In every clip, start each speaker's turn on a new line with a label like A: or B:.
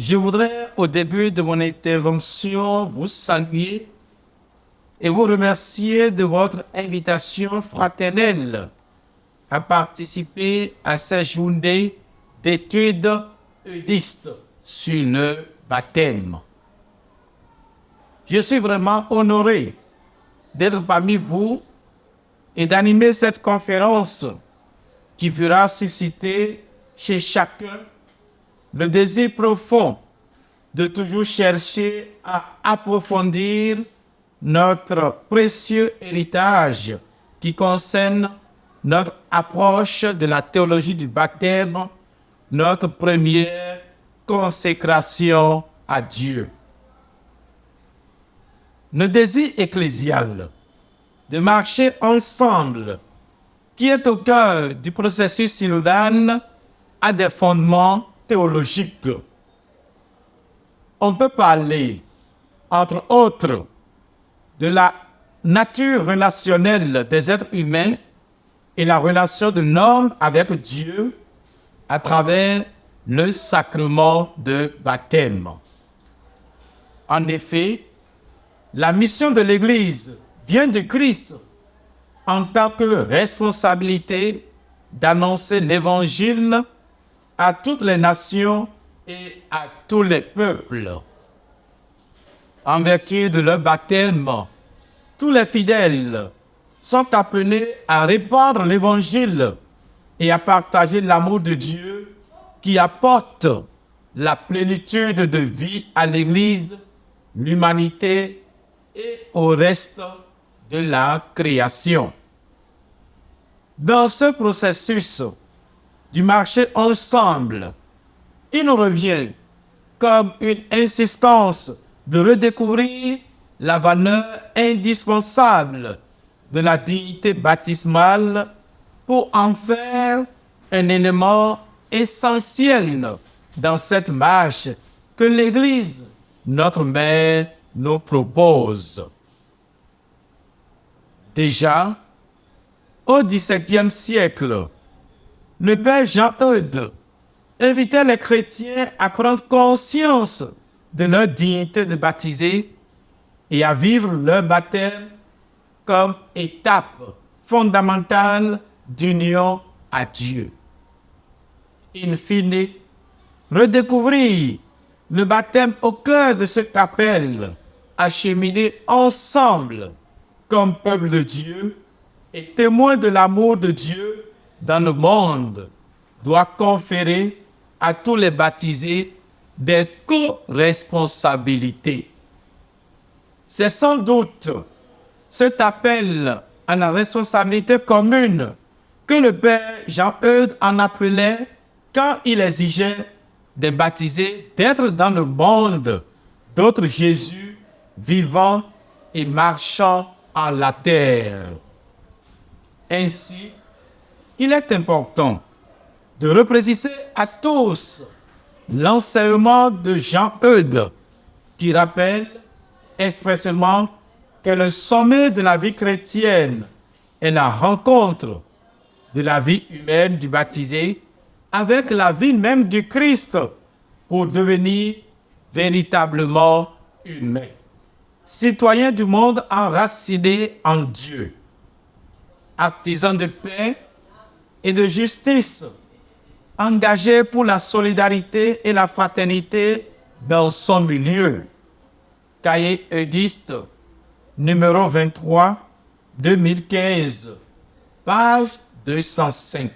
A: Je voudrais, au début de mon intervention, vous saluer et vous remercier de votre invitation fraternelle à participer à cette journée d'études eudistes sur le baptême. Je suis vraiment honoré d'être parmi vous et d'animer cette conférence qui fera susciter chez chacun le désir profond de toujours chercher à approfondir notre précieux héritage qui concerne notre approche de la théologie du baptême, notre première consécration à Dieu. Le désir ecclésial de marcher ensemble, qui est au cœur du processus synodal, a des fondements théologiques. On peut parler, entre autres, de la nature relationnelle des êtres humains et la relation de l'homme avec Dieu à travers le sacrement de baptême. En effet, la mission de l'Église vient de Christ en tant que responsabilité d'annoncer l'Évangile à toutes les nations et à tous les peuples. En vertu de leur baptême, tous les fidèles sont appelés à répandre l'Évangile et à partager l'amour de Dieu qui apporte la plénitude de vie à l'Église, l'humanité et au reste de la création. Dans ce processus du marché ensemble, il nous revient comme une insistance de redécouvrir la valeur indispensable de la dignité baptismale pour en faire un élément essentiel dans cette marche que l'Église, notre mère, nous propose. Déjà, au XVIIe siècle, le père Jean-Eudes invitait les chrétiens à prendre conscience de leur dignité de baptiser et à vivre leur baptême comme étape fondamentale d'union à Dieu. In fine, redécouvrir le baptême au cœur de cet appel à cheminer ensemble comme peuple de Dieu et témoin de l'amour de Dieu dans le monde doit conférer à tous les baptisés des co-responsabilités. C'est sans doute cet appel à la responsabilité commune que le père Jean-Eudes en appelait quand il exigeait des baptisés d'être dans le monde d'autres Jésus vivant et marchant en la terre. Ainsi, il est important de repréciser à tous l'enseignement de Jean-Eudes qui rappelle expressément que le sommet de la vie chrétienne est la rencontre de la vie humaine du baptisé avec la vie même du Christ pour devenir véritablement humain. Citoyen du monde enraciné en Dieu, artisan de paix et de justice, engagé pour la solidarité et la fraternité dans son milieu. Cahier eudiste, numéro 23, 2015, page 205.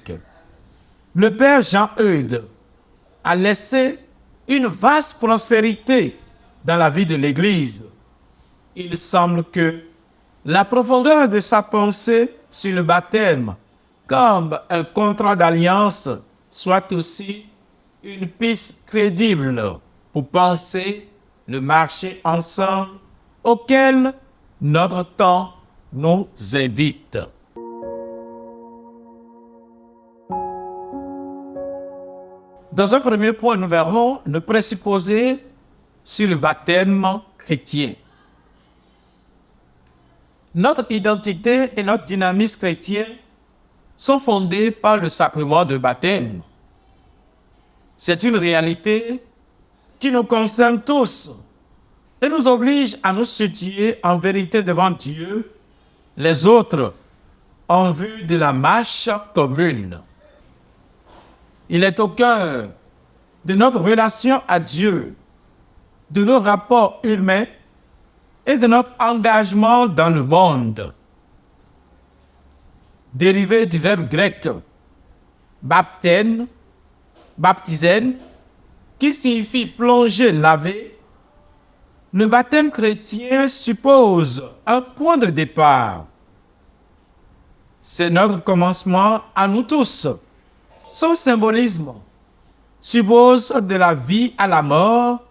A: Le père Jean-Eudes a laissé une vaste prospérité dans la vie de l'Église. Il semble que la profondeur de sa pensée sur le baptême comme un contrat d'alliance soit aussi une piste crédible pour penser le marché ensemble auquel notre temps nous invite. Dans un premier point, nous verrons le présupposé sur le baptême chrétien. Notre identité et notre dynamisme chrétien sont fondés par le sacrement de baptême. C'est une réalité qui nous concerne tous et nous oblige à nous situer en vérité devant Dieu, les autres, en vue de la marche commune. Il est au cœur de notre relation à Dieu, de nos rapports humains et de notre engagement dans le monde. Dérivé du verbe grec baptême, baptizen, qui signifie plonger, laver, le baptême chrétien suppose un point de départ. C'est notre commencement à nous tous. Son symbolisme suppose de la vie à la mort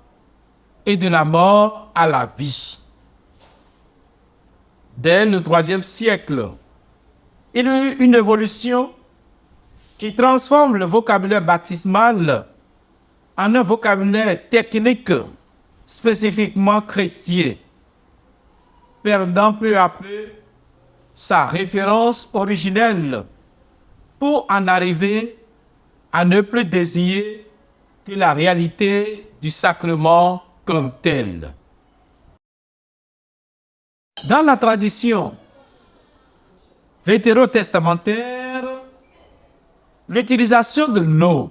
A: et de la mort à la vie. Dès le IIIe siècle, il y a eu une évolution qui transforme le vocabulaire baptismal en un vocabulaire technique spécifiquement chrétien, perdant peu à peu sa référence originelle pour en arriver à ne plus désigner que la réalité du sacrement comme tel. Dans la tradition vétérotestamentaire, l'utilisation de l'eau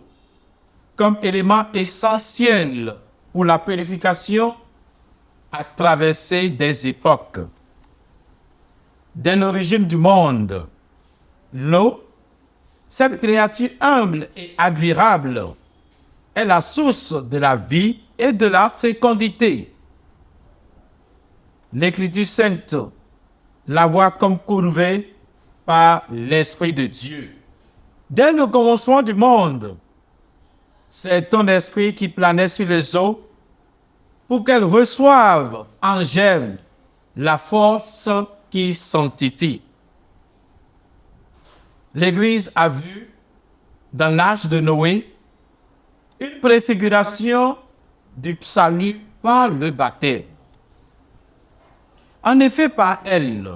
A: comme élément essentiel pour la purification a traversé des époques. Dès l'origine du monde, l'eau, cette créature humble et admirable, est la source de la vie et de la fécondité. L'Écriture sainte la voit comme courvée par l'Esprit de Dieu. Dès le commencement du monde, c'est ton esprit qui planait sur les eaux pour qu'elles reçoivent en germe la force qui sanctifie. L'Église a vu, dans l'âge de Noé, une préfiguration du salut par le baptême. En effet, par elle,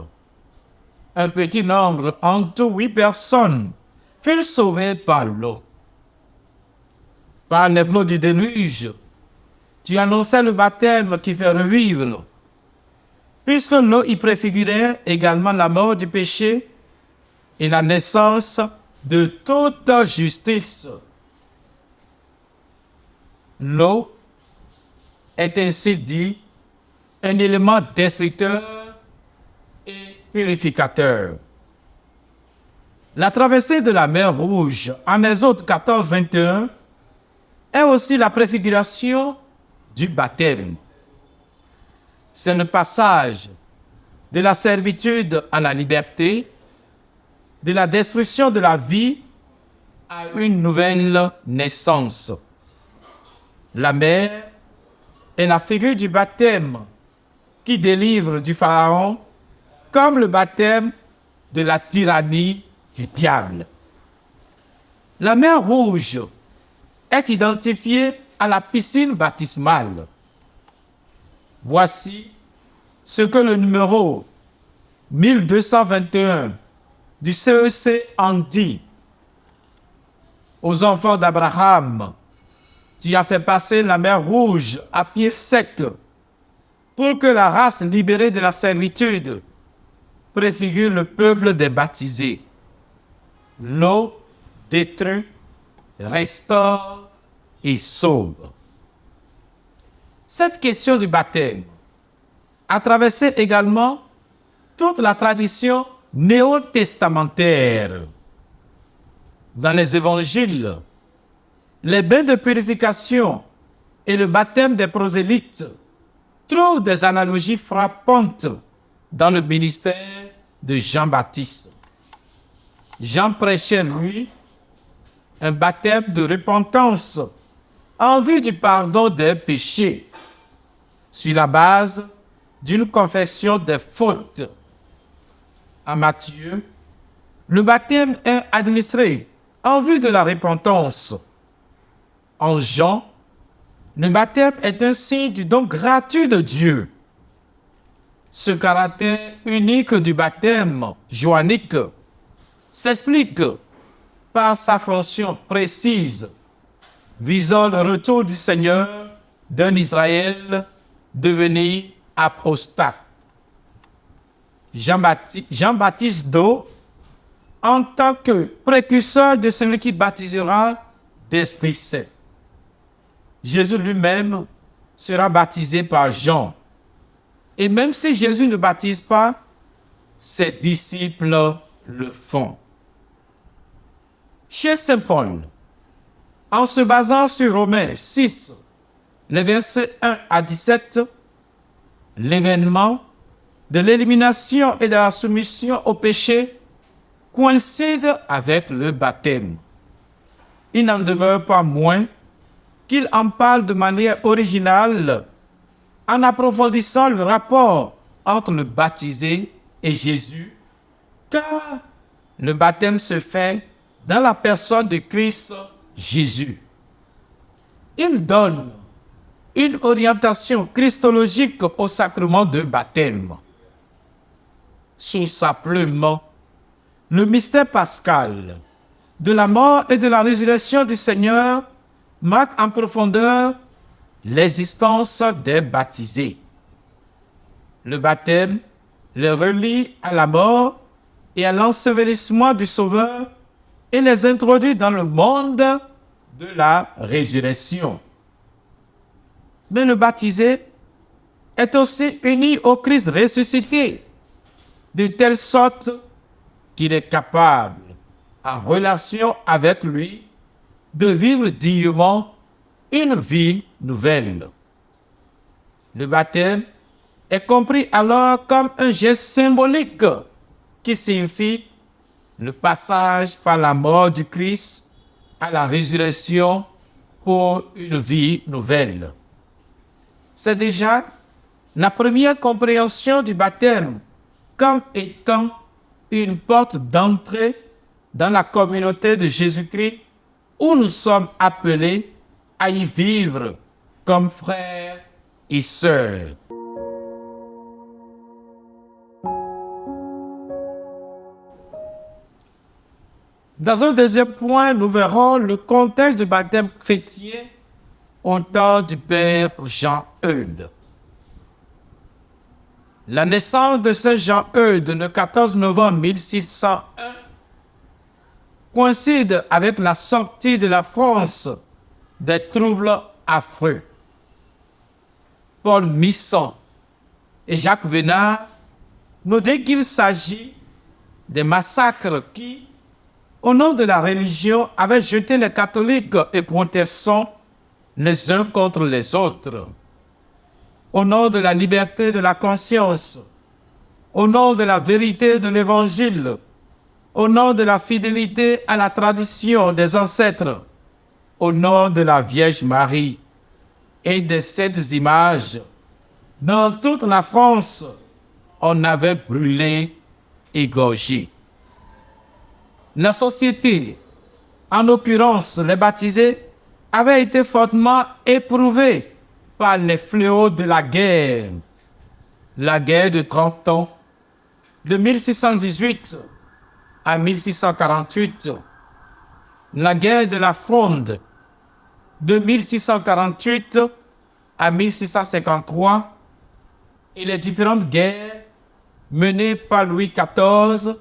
A: un petit nombre, en tout 8 personnes, furent sauvées par l'eau. Par les flots du déluge, tu annonçais le baptême qui fait revivre, puisque l'eau y préfigurait également la mort du péché et la naissance de toute justice. L'eau est ainsi dit un élément destructeur et purificateur. La traversée de la mer Rouge en Exode 14, 21 est aussi la préfiguration du baptême. C'est le passage de la servitude à la liberté, de la destruction de la vie à une nouvelle naissance. La mer est la figure du baptême qui délivre du Pharaon, comme le baptême de la tyrannie du diable. La mer Rouge est identifiée à la piscine baptismale. Voici ce que le numéro 1221 du CEC en dit. Aux enfants d'Abraham, tu as fait passer la mer Rouge à pied sec pour que la race libérée de la servitude préfigure le peuple des baptisés. L'eau détruit, restaure et sauve. Cette question du baptême a traversé également toute la tradition néo-testamentaire. Dans les évangiles, les bains de purification et le baptême des prosélytes trouvent des analogies frappantes dans le ministère de Jean-Baptiste. Jean prêchait, lui, un baptême de repentance en vue du pardon des péchés, sur la base d'une confession des fautes. En Matthieu, le baptême est administré en vue de la repentance. En Jean, le baptême est un signe du don gratuit de Dieu. Ce caractère unique du baptême joannique s'explique par sa fonction précise visant le retour du Seigneur d'un Israël devenu apostat. Jean-Baptiste d'eau, en tant que précurseur de celui qui baptisera d'Esprit Saint. Jésus lui-même sera baptisé par Jean. Et même si Jésus ne baptise pas, ses disciples le font. Chez Saint Paul, en se basant sur Romains 6, les versets 1 à 17, l'événement de l'élimination et de la soumission au péché coïncide avec le baptême. Il n'en demeure pas moins qu'il en parle de manière originale en approfondissant le rapport entre le baptisé et Jésus, car le baptême se fait dans la personne de Christ Jésus. Il donne une orientation christologique au sacrement de baptême. Simplement, le mystère pascal de la mort et de la résurrection du Seigneur marque en profondeur l'existence des baptisés. Le baptême les relie à la mort et à l'ensevelissement du Sauveur et les introduit dans le monde de la résurrection. Mais le baptisé est aussi uni au Christ ressuscité, de telle sorte qu'il est capable, en relation avec lui, de vivre dignement une vie nouvelle. Le baptême est compris alors comme un geste symbolique qui signifie le passage par la mort du Christ à la résurrection pour une vie nouvelle. C'est déjà la première compréhension du baptême comme étant une porte d'entrée dans la communauté de Jésus-Christ où nous sommes appelés à y vivre comme frères et sœurs. Dans un deuxième point, nous verrons le contexte du baptême chrétien au temps du Père Jean-Eudes. La naissance de Saint Jean-Eudes le 14 novembre 1601 coïncide avec la sortie de la France des troubles affreux. Paul Misson et Jacques Venard nous disent qu'il s'agit des massacres qui, au nom de la religion, avaient jeté les catholiques et protestants les uns contre les autres. Au nom de la liberté de la conscience, au nom de la vérité de l'Évangile, au nom de la fidélité à la tradition des ancêtres, au nom de la Vierge Marie et de cette images, dans toute la France, on avait brûlé, égorgé. La société, en l'occurrence les baptisés, avait été fortement éprouvée par les fléaux de la guerre de 30 ans, de 1618 à 1648, la guerre de la Fronde, de 1648 à 1653, et les différentes guerres menées par Louis XIV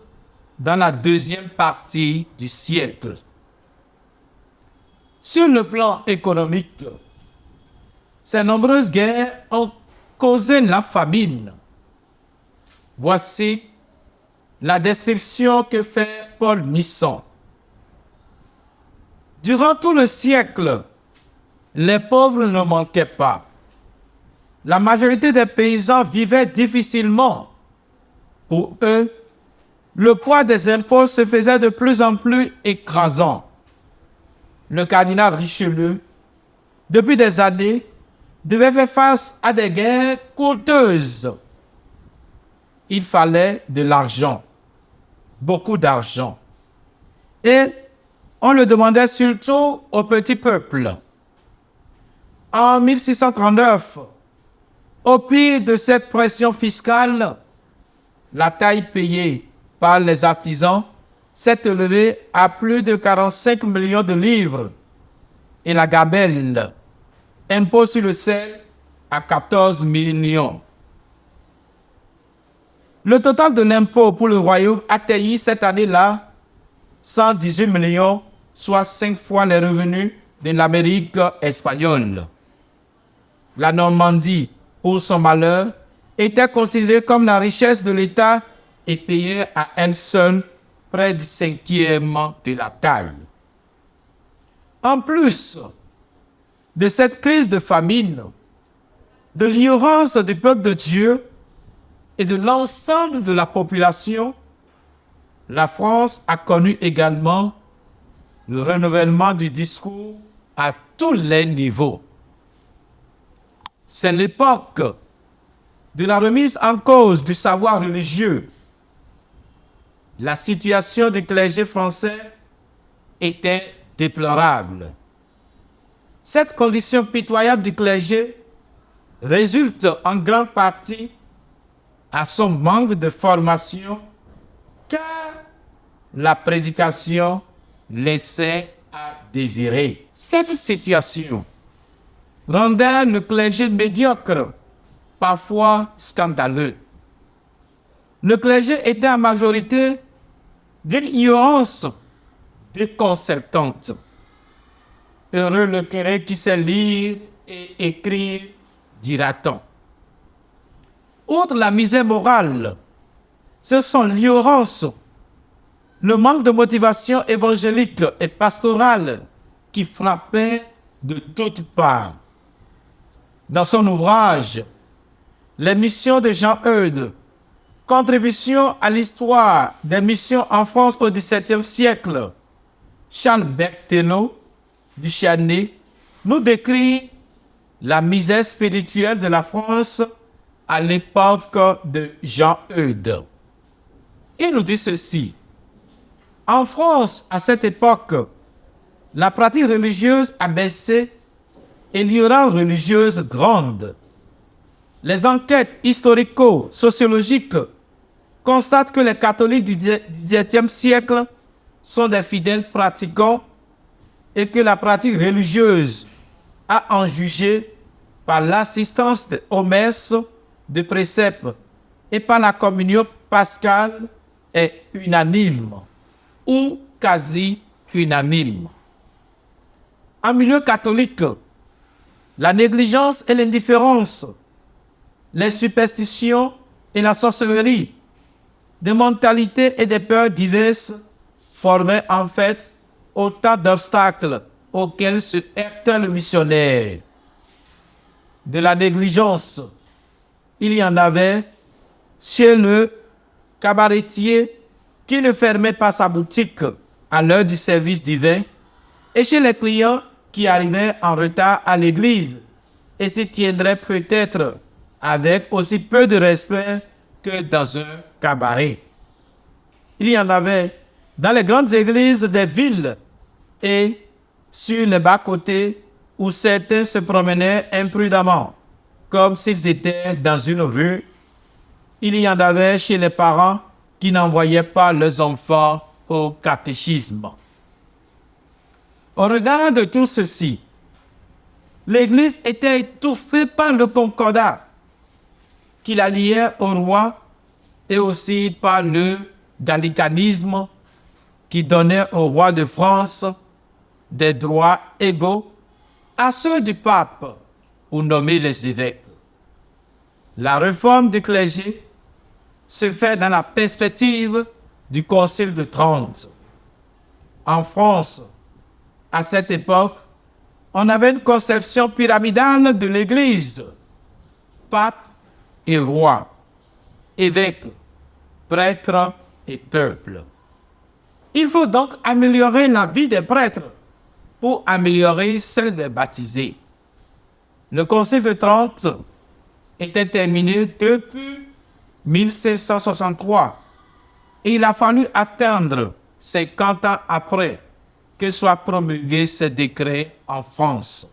A: dans la deuxième partie du siècle. Sur le plan économique, ces nombreuses guerres ont causé la famine. Voici la description que fait Paul Misson. Durant tout le siècle, les pauvres ne manquaient pas. La majorité des paysans vivaient difficilement. Pour eux, le poids des impôts se faisait de plus en plus écrasant. Le cardinal Richelieu, depuis des années, devait faire face à des guerres coûteuses. Il fallait de l'argent, beaucoup d'argent. Et on le demandait surtout au petit peuple. En 1639, au pire de cette pression fiscale, la taille payée par les artisans s'est élevée à plus de 45 millions de livres et la gabelle impôt sur le sel à 14 millions. Le total de l'impôt pour le royaume atteignit cette année-là 118 millions, soit 5 fois les revenus de l'Amérique espagnole. La Normandie, pour son malheur, était considérée comme la richesse de l'État et payait à elle seule près du 5e de la taille. En plus de cette crise de famine, de l'ignorance du peuple de Dieu et de l'ensemble de la population, la France a connu également le renouvellement du discours à tous les niveaux. C'est l'époque de la remise en cause du savoir religieux. La situation du clergé français était déplorable. Cette condition pitoyable du clergé résulte en grande partie à son manque de formation, car la prédication laissait à désirer. Cette situation rendait le clergé médiocre, parfois scandaleux. Le clergé était en majorité d'une ignorance déconcertante. Heureux le curé qui sait lire et écrire, dira-t-on. Outre la misère morale, ce sont l'ignorance, le manque de motivation évangélique et pastorale qui frappaient de toutes parts. Dans son ouvrage « Les missions de Jean Eudes, contribution à l'histoire des missions en France au XVIIe siècle », Charles Berthelot du Châtenay nous décrit la misère spirituelle de la France à l'époque de Jean Eudes. Il nous dit ceci. En France, à cette époque, la pratique religieuse a baissé et l'ignorance religieuse grande. Les enquêtes historico-sociologiques constatent que les catholiques du XVIIe siècle sont des fidèles pratiquants et que la pratique religieuse a en jugé par l'assistance aux messes de préceptes et par la communion pascale est unanime ou quasi unanime. En milieu catholique, la négligence et l'indifférence, les superstitions et la sorcellerie, des mentalités et des peurs diverses formaient en fait autant d'obstacles auxquels se heurte le missionnaire. De la négligence, il y en avait chez le cabaretier qui ne fermait pas sa boutique à l'heure du service divin et chez les clients qui arrivaient en retard à l'église et s'y tiendraient peut-être avec aussi peu de respect que dans un cabaret. Il y en avait dans les grandes églises des villes et sur les bas-côtés où certains se promenaient imprudemment, comme s'ils étaient dans une rue. Il y en avait chez les parents qui n'envoyaient pas leurs enfants au catéchisme. Au regard de tout ceci, l'Église était étouffée par le concordat qui la liait au roi et aussi par le gallicanisme qui donnait au roi de France des droits égaux à ceux du pape pour nommer les évêques. La réforme du clergé se fait dans la perspective du Concile de Trente. En France, à cette époque, on avait une conception pyramidale de l'Église. Pape et roi, évêque, prêtre et peuple. Il faut donc améliorer la vie des prêtres pour améliorer celle des baptisés. Le Concile de Trente était terminé depuis 1563 et il a fallu attendre 50 ans après que soit promulgué ce décret en France.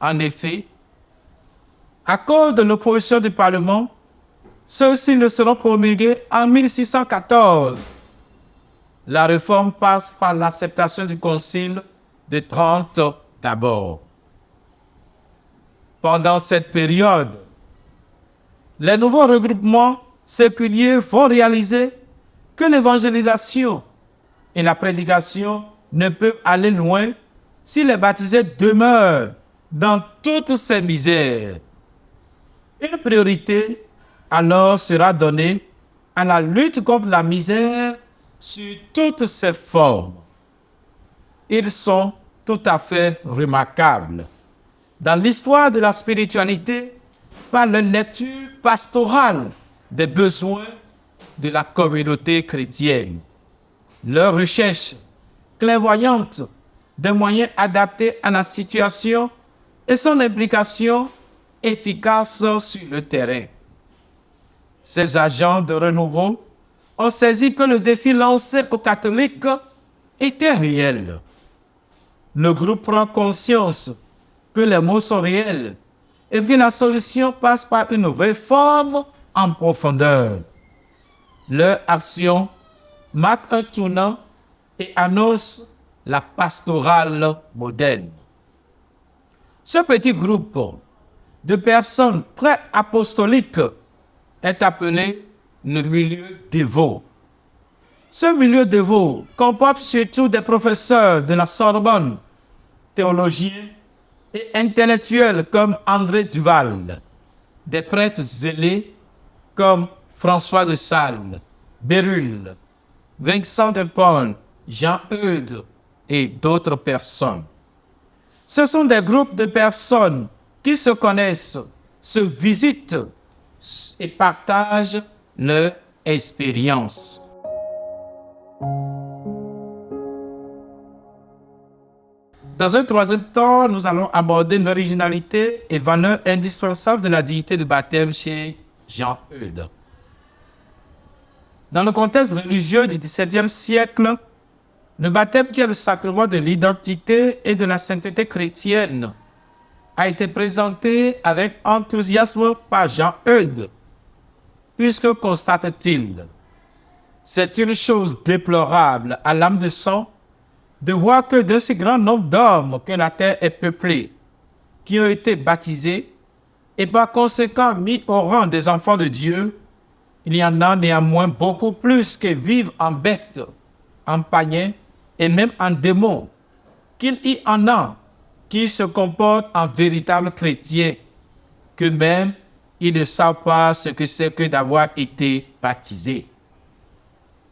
A: En effet, à cause de l'opposition du Parlement, ceux-ci ne seront promulgués en 1614. La réforme passe par l'acceptation du Concile de Trente d'abord. pendant cette période. Les nouveaux regroupements séculiers vont réaliser que l'évangélisation et la prédication ne peuvent aller loin si les baptisés demeurent dans toutes ces misères. Une priorité alors sera donnée à la lutte contre la misère sur toutes ses formes. Ils sont tout à fait remarquables dans l'histoire de la spiritualité par la lecture pastorale des besoins de la communauté chrétienne. Leur recherche clairvoyante des moyens adaptés à la situation et son implication efficace sur le terrain. Ces agents de renouveau ont saisi que le défi lancé aux catholiques était réel. Le groupe prend conscience que les maux sont réels et que la solution passe par une réforme en profondeur. Leur action marque un tournant et annonce la pastorale moderne. Ce petit groupe de personnes très apostoliques est appelé le milieu dévot. Ce milieu dévot comporte surtout des professeurs de la Sorbonne, théologiens et intellectuels comme André Duval, des prêtres zélés comme François de Sales, Bérulle, Vincent de Paul, Jean-Eudes et d'autres personnes. Ce sont des groupes de personnes qui se connaissent, se visitent et partagent leur expérience. Dans un troisième temps, nous allons aborder l'originalité et valeur indispensable de la dignité de baptême chez Jean-Eudes. Dans le contexte religieux du XVIIe siècle, le baptême, qui est le sacrement de l'identité et de la sainteté chrétienne, a été présenté avec enthousiasme par Jean-Eudes, puisque constate-t-il, c'est une chose déplorable à l'âme de sang de voir que de si grand nombre d'hommes que la terre est peuplée, qui ont été baptisés et par conséquent mis au rang des enfants de Dieu, il y en a néanmoins beaucoup plus qui vivent en bêtes, en païens et même en démons, qu'il y en a qui se comportent en véritables chrétiens, que même ils ne savent pas ce que c'est que d'avoir été baptisés.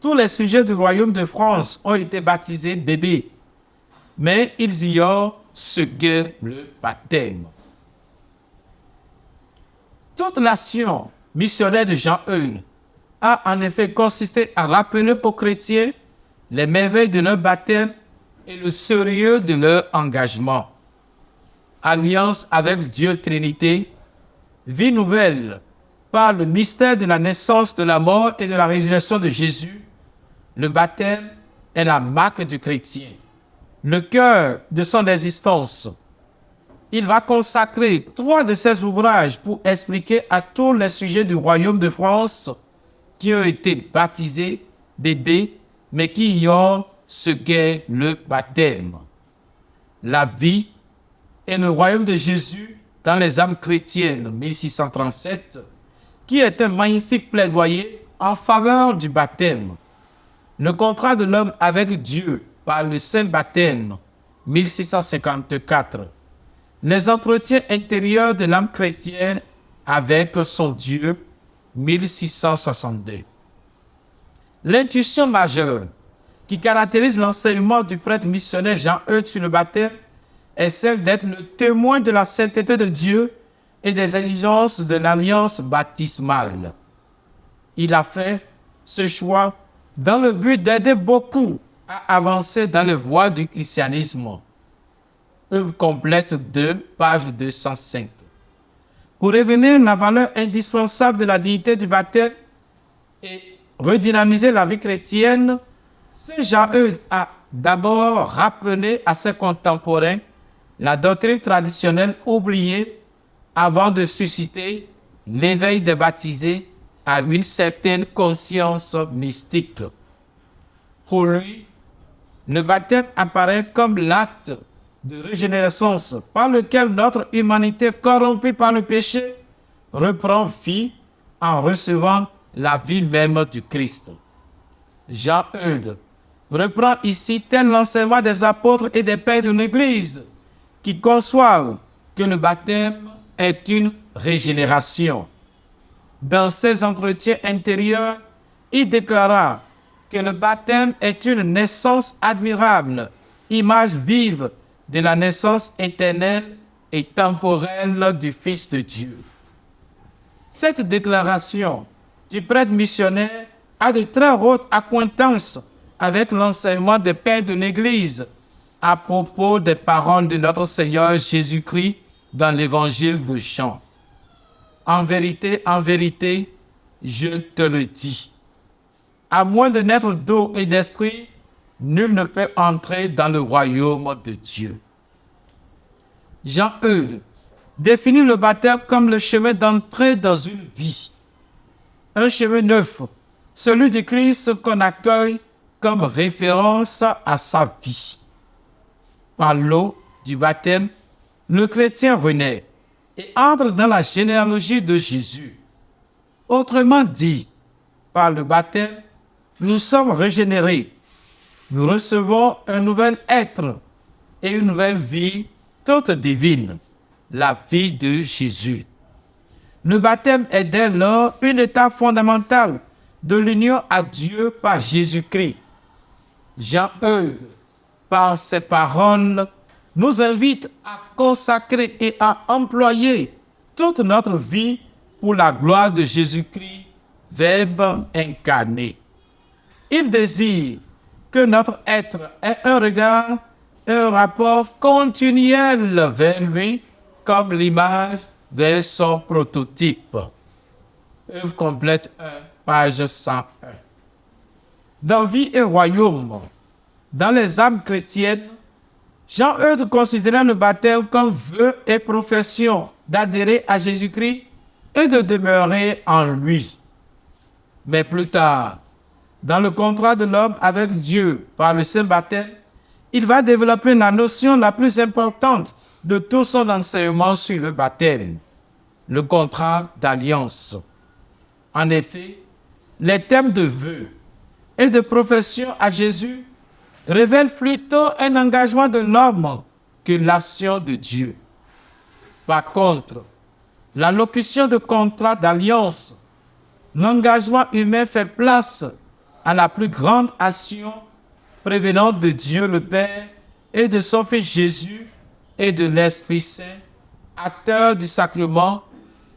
A: Tous les sujets du royaume de France ont été baptisés bébés, mais ils ignorent ce qu'est le baptême. Toute l'action missionnaire de Jean-Eudes a en effet consisté à rappeler aux chrétiens les merveilles de leur baptême et le sérieux de leur engagement. Alliance avec Dieu Trinité, vie nouvelle par le mystère de la naissance, de la mort et de la résurrection de Jésus, le baptême est la marque du chrétien, le cœur de son existence. Il va consacrer 3 de ses ouvrages pour expliquer à tous les sujets du royaume de France qui ont été baptisés bébés, mais qui ignorent ce qu'est le baptême. La vie et le royaume de Jésus dans les âmes chrétiennes, 1637, qui est un magnifique plaidoyer en faveur du baptême. Le contrat de l'homme avec Dieu par le saint baptême, 1654. Les entretiens intérieurs de l'âme chrétienne avec son Dieu, 1662. L'intuition majeure qui caractérise l'enseignement du prêtre missionnaire Jean-Eudes sur le baptême est celle d'être le témoin de la sainteté de Dieu et des exigences de l'alliance baptismale. Il a fait ce choix dans le but d'aider beaucoup à avancer dans le voie du christianisme. Œuvre complète 2, page 205. Pour revenir à la valeur indispensable de la dignité du baptême et redynamiser la vie chrétienne, Saint Jean-Eudes a d'abord rappelé à ses contemporains la doctrine traditionnelle oubliée avant de susciter l'éveil des baptisés à une certaine conscience mystique. Pour lui, le baptême apparaît comme l'acte de régénération par lequel notre humanité corrompue par le péché reprend vie en recevant la vie même du Christ. Jean-Eudes reprend ici tel l'enseignement des apôtres et des pères de l'Église qui conçoivent que le baptême est une régénération. Dans ses entretiens intérieurs, il déclara que le baptême est une naissance admirable, image vive de la naissance éternelle et temporelle du Fils de Dieu. Cette déclaration du prêtre missionnaire a de très hautes accointances avec l'enseignement des pères de l'Église à propos des paroles de notre Seigneur Jésus-Christ dans l'évangile de Jean. En vérité, je te le dis. À moins de naître d'eau et d'esprit, nul ne peut entrer dans le royaume de Dieu. Jean-Eudes définit le baptême comme le chemin d'entrée dans une vie. Un chemin neuf, celui du Christ qu'on accueille comme référence à sa vie. Par l'eau du baptême, le chrétien renaît et entre dans la généalogie de Jésus. Autrement dit, par le baptême, nous sommes régénérés. Nous recevons un nouvel être et une nouvelle vie toute divine, la vie de Jésus. Le baptême est dès lors une étape fondamentale de l'union à Dieu par Jésus-Christ. Jean-Eudes, par ses paroles, nous invite à consacrer et à employer toute notre vie pour la gloire de Jésus-Christ, Verbe incarné. Il désire que notre être ait un regard, un rapport continuel vers lui, comme l'image vers son prototype. Œuvre complète 1, page 101. Dans Vie et Royaume, dans les âmes chrétiennes, Jean-Eudes considérait le baptême comme vœu et profession d'adhérer à Jésus-Christ et de demeurer en lui. Mais plus tard, dans le contrat de l'homme avec Dieu par le saint baptême, il va développer la notion la plus importante de tout son enseignement sur le baptême, le contrat d'alliance. En effet, les thèmes de vœux et de profession à Jésus révèlent plutôt un engagement de l'homme que l'action de Dieu. Par contre, la locution de contrat d'alliance, l'engagement humain fait place à la plus grande action prévenante de Dieu le Père et de son Fils Jésus et de l'Esprit Saint, acteur du sacrement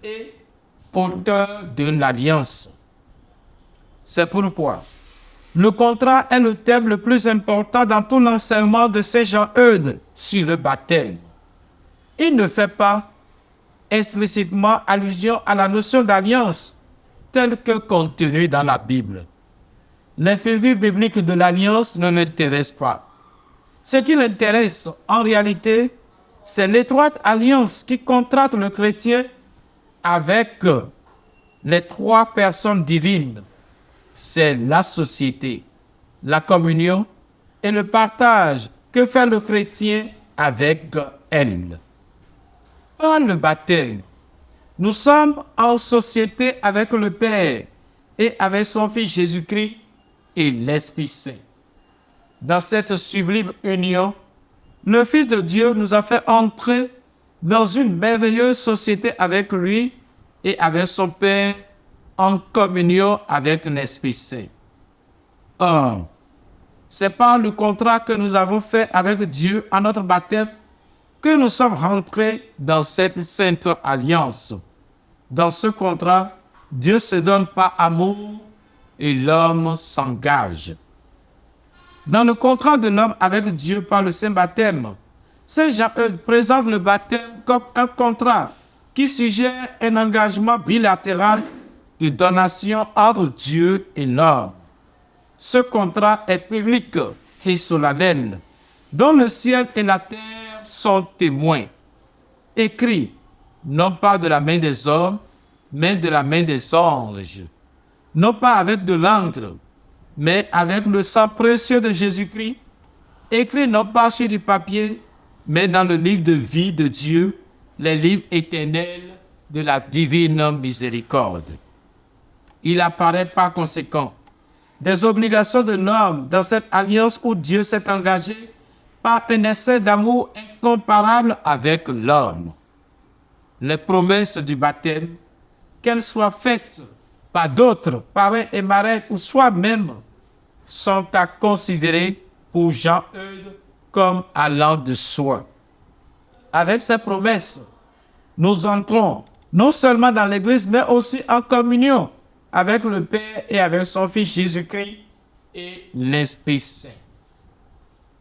A: et auteur de l'alliance. C'est pourquoi le contrat est le thème le plus important dans tout l'enseignement de Saint Jean-Eudes sur le baptême. Il ne fait pas explicitement allusion à la notion d'alliance telle que contenue dans la Bible. Les figures bibliques de l'alliance ne l'intéressent pas. Ce qui l'intéresse, en réalité, c'est l'étroite alliance qui contracte le chrétien avec les trois personnes divines. C'est la société, la communion et le partage que fait le chrétien avec elle. Par le baptême, nous sommes en société avec le Père et avec son Fils Jésus-Christ et l'Esprit Saint. Dans cette sublime union, le Fils de Dieu nous a fait entrer dans une merveilleuse société avec lui et avec son Père en communion avec l'Esprit Saint. 1. C'est par le contrat que nous avons fait avec Dieu à notre baptême que nous sommes rentrés dans cette sainte alliance. Dans ce contrat, Dieu se donne par amour et l'homme s'engage. Dans le contrat de l'homme avec Dieu par le saint baptême, Saint Jean-Eudes présente le baptême comme un contrat qui suggère un engagement bilatéral de donation entre Dieu et l'homme. Ce contrat est public et solennel, dont le ciel et la terre sont témoins. Écrit, non pas de la main des hommes, mais de la main des anges. Non pas avec de l'encre, mais avec le sang précieux de Jésus-Christ, écrit non pas sur du papier, mais dans le livre de vie de Dieu, les livres éternels de la divine miséricorde. Il apparaît par conséquent des obligations de l'homme dans cette alliance où Dieu s'est engagé par un essai d'amour incomparable avec l'homme. Les promesses du baptême, qu'elles soient faites par d'autres, parrains et marraines ou soi-même, sont à considérer pour Jean-Eudes comme allant de soi. Avec ces promesses, nous entrons non seulement dans l'Église, mais aussi en communion avec le Père et avec son Fils Jésus-Christ et l'Esprit Saint.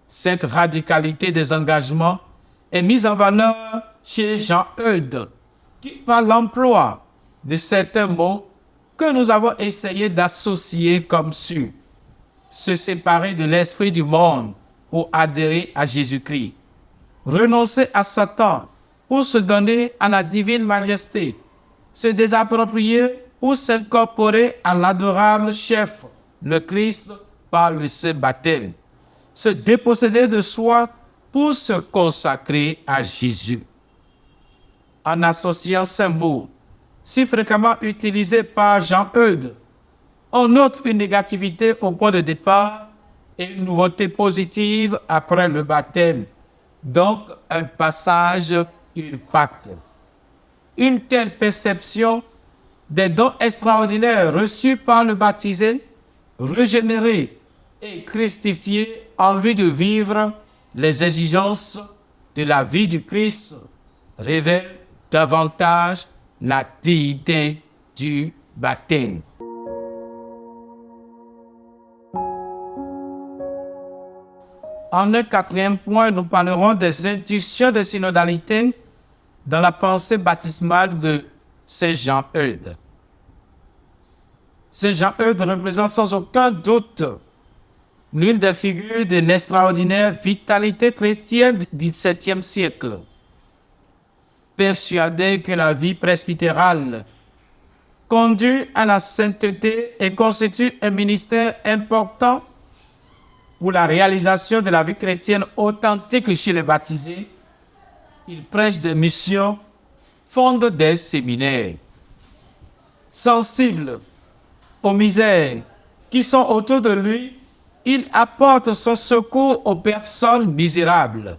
A: Cette radicalité des engagements est mise en valeur chez Jean-Eudes, qui, par l'emploi de certains mots que nous avons essayé d'associer comme sûrs, se séparer de l'esprit du monde pour adhérer à Jésus-Christ, renoncer à Satan pour se donner à la divine majesté, se désapproprier pour s'incorporer à l'adorable chef, le Christ, par le saint baptême, se déposséder de soi pour se consacrer à Jésus. En associant ces mots, si fréquemment utilisés par Jean-Eudes, on note une négativité au point de départ et une nouveauté positive après le baptême, donc un passage, une Pâque. Une telle perception des dons extraordinaires reçus par le baptisé, régénéré et christifié en vue de vivre les exigences de la vie du Christ, révèle davantage la dignité du baptême. En un quatrième point, nous parlerons des institutions de synodalité dans la pensée baptismale de Saint Jean-Eudes. Saint Jean-Eudes représente sans aucun doute l'une des figures de l'extraordinaire vitalité chrétienne du XVIIe siècle. Persuadé que la vie presbytérale conduit à la sainteté et constitue un ministère important pour la réalisation de la vie chrétienne authentique chez les baptisés, il prêche des missions, fonde des séminaires. Sensible aux misères qui sont autour de lui, il apporte son secours aux personnes misérables.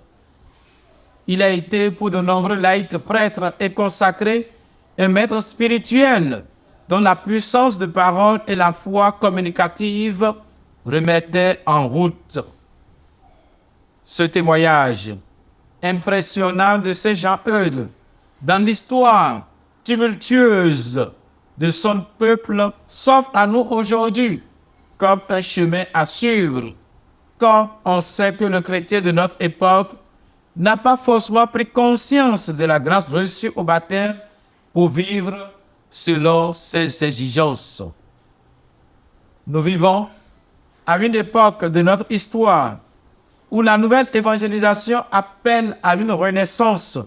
A: Il a été pour de nombreux laïcs, prêtres et consacrés un maître spirituel dont la puissance de parole et la foi communicative remettaient en route. Ce témoignage impressionnant de Saint Jean-Eudes dans l'histoire tumultueuse de son peuple s'offre à nous aujourd'hui comme un chemin à suivre, quand on sait que le chrétien de notre époque n'a pas forcément pris conscience de la grâce reçue au baptême pour vivre selon ses exigences. Nous vivons à une époque de notre histoire où la nouvelle évangélisation appelle à une renaissance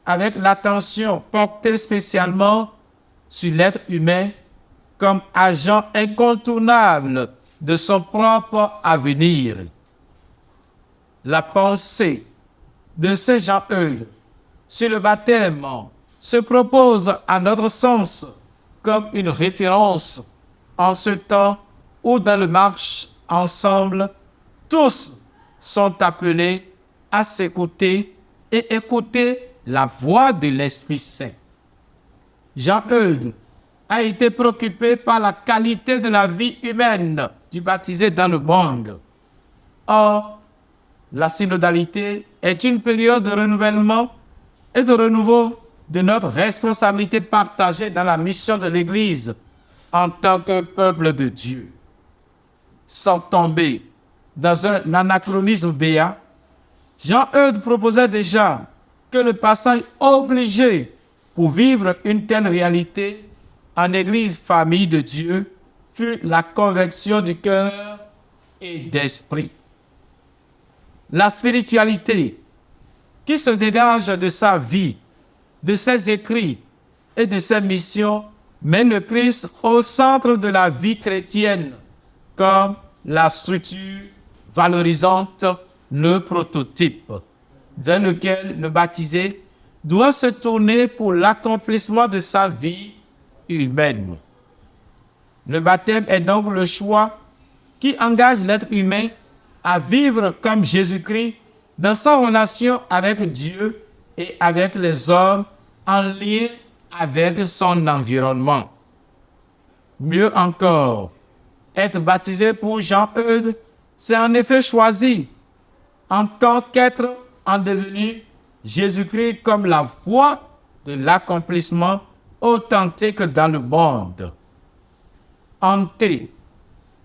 A: avec l'attention portée spécialement sur l'être humain comme agent incontournable de son propre avenir. La pensée de Saint Jean-Eudes sur le baptême se propose à notre sens comme une référence en ce temps où dans le marche ensemble, tous sont appelés à s'écouter et écouter la voix de l'Esprit Saint. Jean-Eudes a été préoccupé par la qualité de la vie humaine du baptisé dans le monde. Or, la synodalité est une période de renouvellement et de renouveau de notre responsabilité partagée dans la mission de l'Église en tant que peuple de Dieu. Sans tomber dans un anachronisme béat, Jean-Eudes proposait déjà que le passage obligé pour vivre une telle réalité en Église famille de Dieu fut la conversion du cœur et d'esprit. La spiritualité qui se dégage de sa vie, de ses écrits et de ses missions met le Christ au centre de la vie chrétienne comme la structure valorisante, le prototype. vers lequel le baptisé doit se tourner pour l'accomplissement de sa vie humaine. Le baptême est donc le choix qui engage l'être humain à vivre comme Jésus-Christ dans sa relation avec Dieu et avec les hommes en lien avec son environnement. Mieux encore, être baptisé pour Jean-Eudes, c'est en effet choisi en tant qu'être en devenu Jésus-Christ comme la voie de l'accomplissement authentique dans le monde. Hanté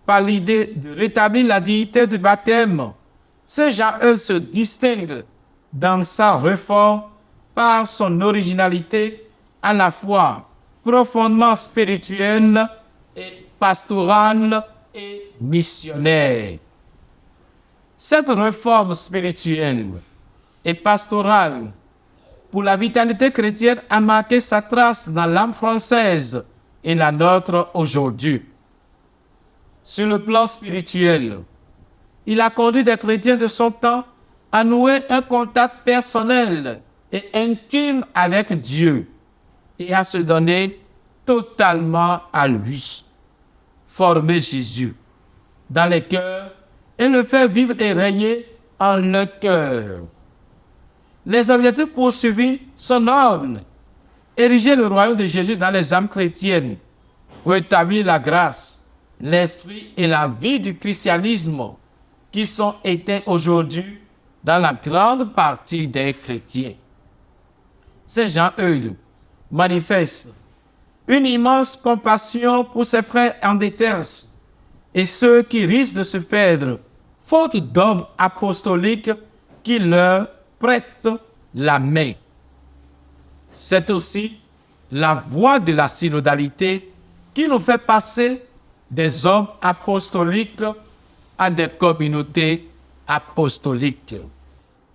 A: par l'idée de rétablir la dignité du baptême, Saint Jean-Eudes se distingue dans sa réforme par son originalité à la fois profondément spirituelle et pastorale et missionnaire. Cette réforme spirituelle et pastorale pour la vitalité chrétienne a marqué sa trace dans l'âme française et la nôtre aujourd'hui. Sur le plan spirituel, il a conduit des chrétiens de son temps à nouer un contact personnel et intime avec Dieu et à se donner totalement à lui. Former Jésus dans les cœurs et le faire vivre et régner en leur cœur. Les objectifs poursuivis sont nobles. Ériger le royaume de Jésus dans les âmes chrétiennes, rétablir la grâce, l'esprit et la vie du christianisme qui sont éteints aujourd'hui dans la grande partie des chrétiens. Saint Jean-Eudes manifeste une immense compassion pour ses frères en détresse et ceux qui risquent de se perdre, faute d'hommes apostoliques qui leur prêtent la main. C'est aussi la voie de la synodalité qui nous fait passer des hommes apostoliques à des communautés apostoliques.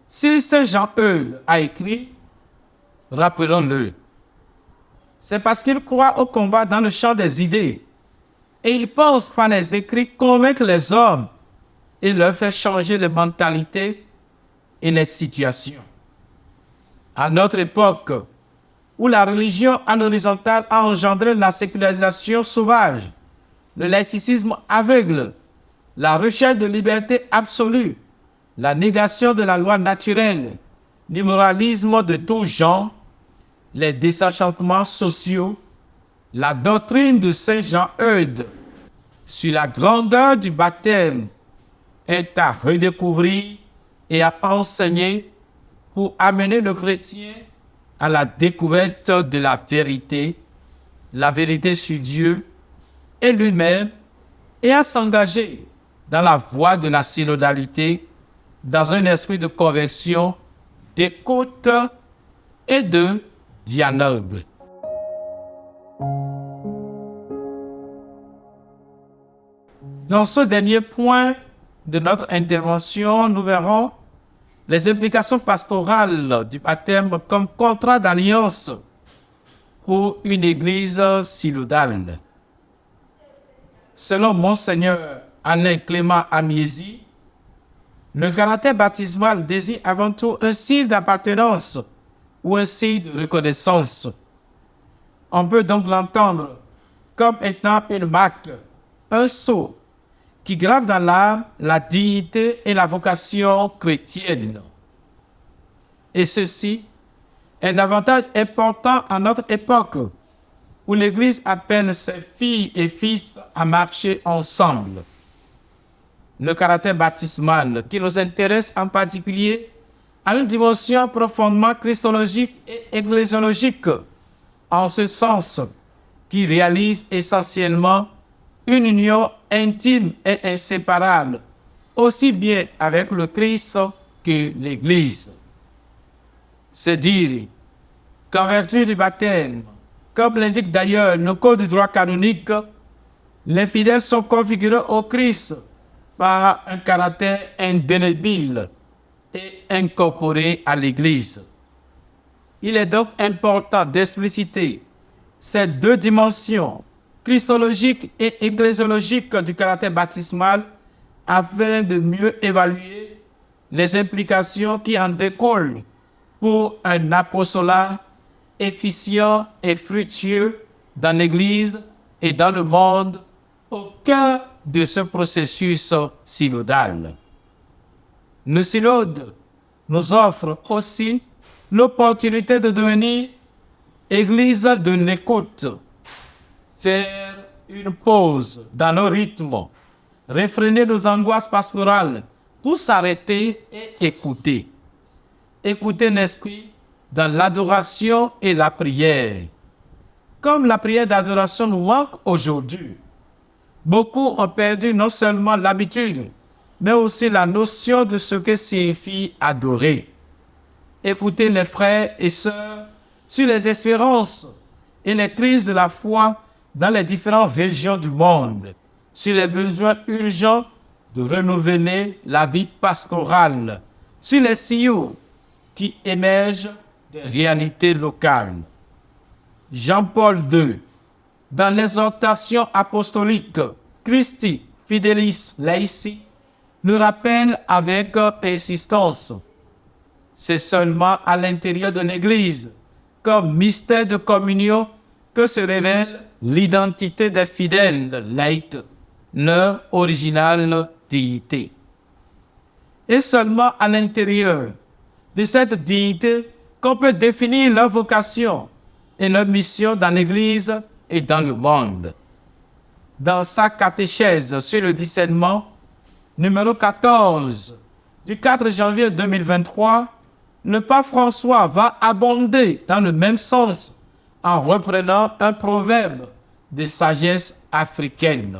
A: Si Saint Jean-Eudes a écrit, rappelons-le, c'est parce qu'il croit au combat dans le champ des idées et il pense par les écrits convaincre les hommes et leur faire changer de mentalité et les situations. À notre époque, où la religion à l'horizontale a engendré la sécularisation sauvage, le laïcisme aveugle, la recherche de liberté absolue, la négation de la loi naturelle, l'immoralisme de tout genre, les désenchantements sociaux, la doctrine de Saint Jean-Eudes sur la grandeur du baptême est à redécouvrir et à enseigner pour amener le chrétien à la découverte de la vérité sur Dieu et lui-même, et à s'engager dans la voie de la synodalité dans un esprit de conversion, d'écoute et de dialogue. Dans ce dernier point de notre intervention, nous verrons les implications pastorales du baptême comme contrat d'alliance pour une église synodale. Selon Monseigneur Alain Clément Amiesi, le caractère baptismal désigne avant tout un signe d'appartenance ou un signe de reconnaissance. On peut donc l'entendre comme étant une marque, un sceau qui grave dans l'âme la dignité et la vocation chrétienne. Et ceci est davantage important à notre époque, où l'Église appelle ses filles et fils à marcher ensemble. Le caractère baptismal qui nous intéresse en particulier a une dimension profondément christologique et ecclésiologique, en ce sens qui réalise essentiellement une union intime et inséparable, aussi bien avec le Christ que l'Église. C'est dire qu'en vertu du baptême, comme l'indique d'ailleurs le Code du droit canonique, les fidèles sont configurés au Christ par un caractère indélébile et incorporé à l'Église. Il est donc important d'expliciter ces deux dimensions, christologique et ecclésiologique du caractère baptismal, afin de mieux évaluer les implications qui en découlent pour un apostolat efficient et fructueux dans l'Église et dans le monde au cœur de ce processus synodal. Le synode nous offre aussi l'opportunité de devenir Église de l'écoute, faire une pause dans nos rythmes, réfréner nos angoisses pastorales pour s'arrêter et écouter. Écouter l'esprit dans l'adoration et la prière. Comme la prière d'adoration nous manque aujourd'hui, beaucoup ont perdu non seulement l'habitude, mais aussi la notion de ce que signifie adorer. Écouter les frères et sœurs sur les espérances et les crises de la foi dans les différentes régions du monde, sur les besoins urgents de renouveler la vie pastorale, sur les signaux qui émergent des réalités locales. Jean-Paul II, dans l'exhortation apostolique Christi Fidelis Laici, nous rappelle avec persistance. C'est seulement à l'intérieur de l'Église, comme mystère de communion, que se révèle l'identité des fidèles laïcs, leur originale dignité. Et seulement à l'intérieur de cette dignité qu'on peut définir leur vocation et leur mission dans l'Église et dans le monde. Dans sa catéchèse sur le discernement, numéro 14, du 4 janvier 2023, le pape François va abonder dans le même sens en reprenant un proverbe de sagesse africaine.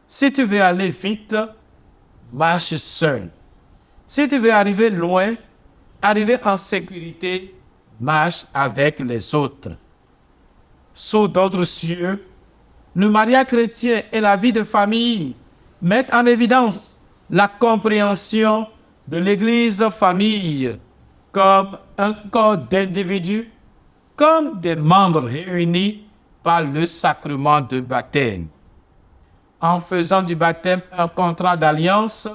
A: Si tu veux aller vite, marche seul. Si tu veux arriver loin, arriver en sécurité, marche avec les autres. Sous d'autres cieux, le mariage chrétien et la vie de famille mettent en évidence la compréhension de l'Église famille comme un corps d'individus, comme des membres réunis par le sacrement de baptême. En faisant du baptême un contrat d'alliance,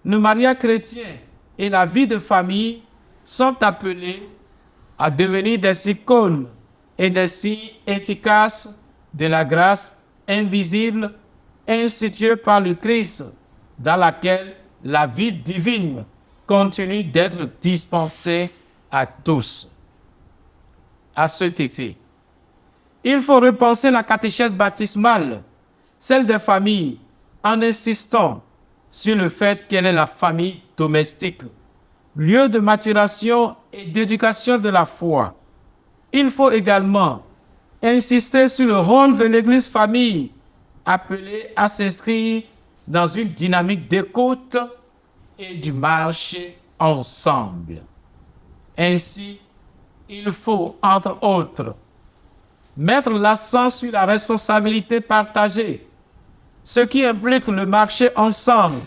A: le mariage chrétien et la vie de famille sont appelés à devenir des icônes et des signes efficaces de la grâce invisible instituée par le Christ, dans laquelle la vie divine continue d'être dispensée à tous. À cet effet, il faut repenser la catéchèse baptismale, celle des familles, en insistant sur le fait qu'elle est la famille domestique, lieu de maturation et d'éducation de la foi. Il faut également insister sur le rôle de l'Église famille, appelée à s'inscrire dans une dynamique d'écoute et du marché ensemble. Ainsi, il faut, entre autres, mettre l'accent sur la responsabilité partagée, ce qui implique le marché ensemble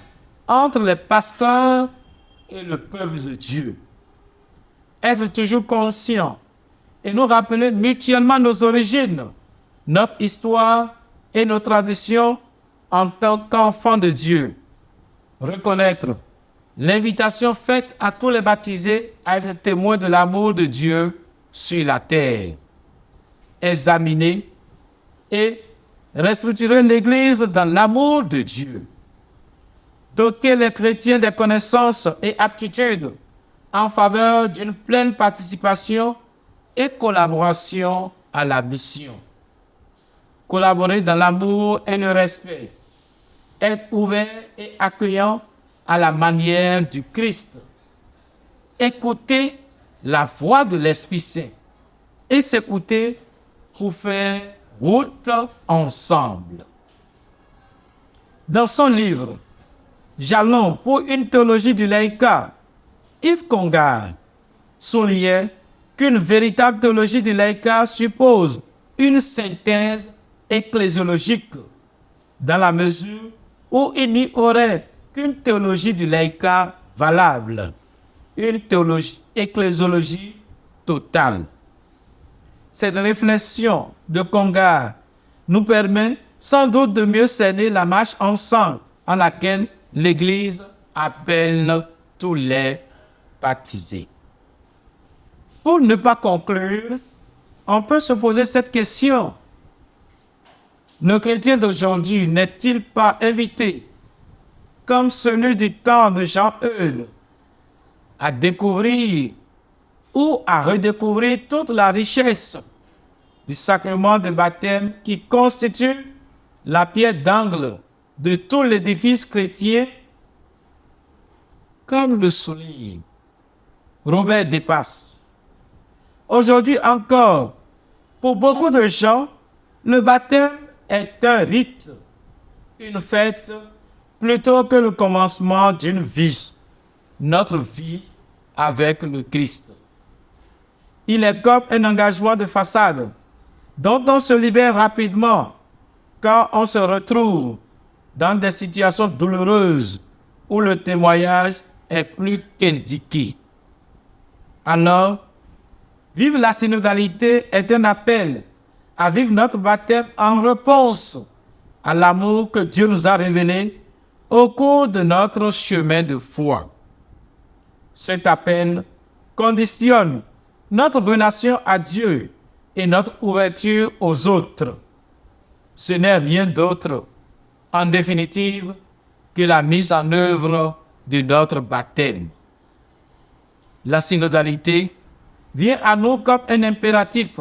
A: entre les pasteurs et le peuple de Dieu. Être toujours conscient et nous rappeler mutuellement nos origines, notre histoire et nos traditions en tant qu'enfants de Dieu. Reconnaître l'invitation faite à tous les baptisés à être témoins de l'amour de Dieu sur la terre. Examiner et restructurer l'Église dans l'amour de Dieu. Doter les chrétiens des connaissances et aptitudes en faveur d'une pleine participation et collaboration à la mission. Collaborer dans l'amour et le respect. Être ouvert et accueillant à la manière du Christ. Écouter la voix de l'Esprit Saint et s'écouter pour faire route ensemble. Dans son livre « Jalons pour une théologie du laïcat », Yves Congar soulignait qu'une véritable théologie du laïcat suppose une synthèse ecclésiologique, dans la mesure où il n'y aurait qu'une théologie du laïcat valable, une théologie ecclésiologie totale. Cette réflexion de Congar nous permet sans doute de mieux cerner la marche ensemble en laquelle l'Église appelle tous les baptisés. Pour ne pas conclure, on peut se poser cette question. Le chrétien d'aujourd'hui n'est-il pas invité, comme celui du temps de Jean-Eudes, à découvrir ou à redécouvrir toute la richesse du sacrement de baptême qui constitue la pierre d'angle de tout l'édifice chrétien, comme le souligne Robert Despas. Aujourd'hui encore, pour beaucoup de gens, le baptême est un rite, une fête, plutôt que le commencement d'une vie, notre vie avec le Christ. Il est comme un engagement de façade, dont on se libère rapidement quand on se retrouve dans des situations douloureuses où le témoignage est plus qu'indiqué. Alors, vivre la synodalité est un appel à vivre notre baptême en réponse à l'amour que Dieu nous a révélé au cours de notre chemin de foi. Cet appel conditionne notre relation à Dieu et notre ouverture aux autres. Ce n'est rien d'autre, en définitive, que la mise en œuvre de notre baptême. La synodalité vient à nous comme un impératif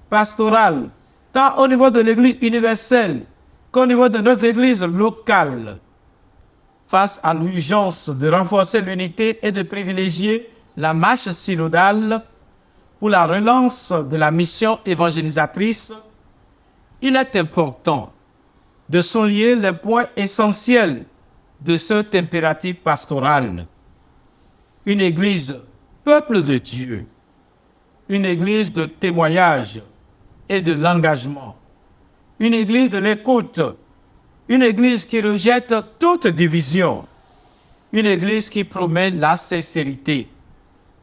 A: pastoral, tant au niveau de l'Église universelle qu'au niveau de nos églises locales. Face à l'urgence de renforcer l'unité et de privilégier la marche synodale pour la relance de la mission évangélisatrice, il est important de souligner les points essentiels de cet impératif pastoral. Une Église, peuple de Dieu, une Église de témoignage et de l'engagement, une Église de l'écoute, une Église qui rejette toute division, une Église qui promet la sincérité,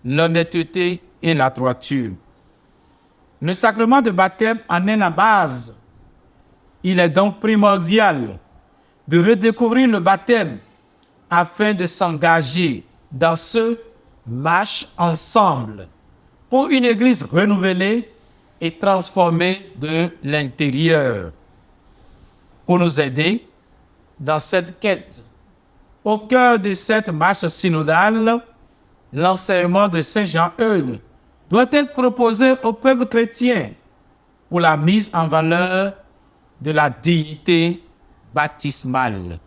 A: l'honnêteté et la droiture. Le sacrement de baptême en est la base. Il est donc primordial de redécouvrir le baptême afin de s'engager dans ce marche ensemble pour une Église renouvelée et transformée de l'intérieur. Pour nous aider dans cette quête, au cœur de cette marche synodale, l'enseignement de Saint Jean-Eudes doit être proposé au peuple chrétien pour la mise en valeur de la dignité baptismale.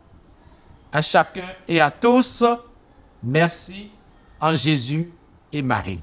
A: À chacun et à tous, merci en Jésus et Marie.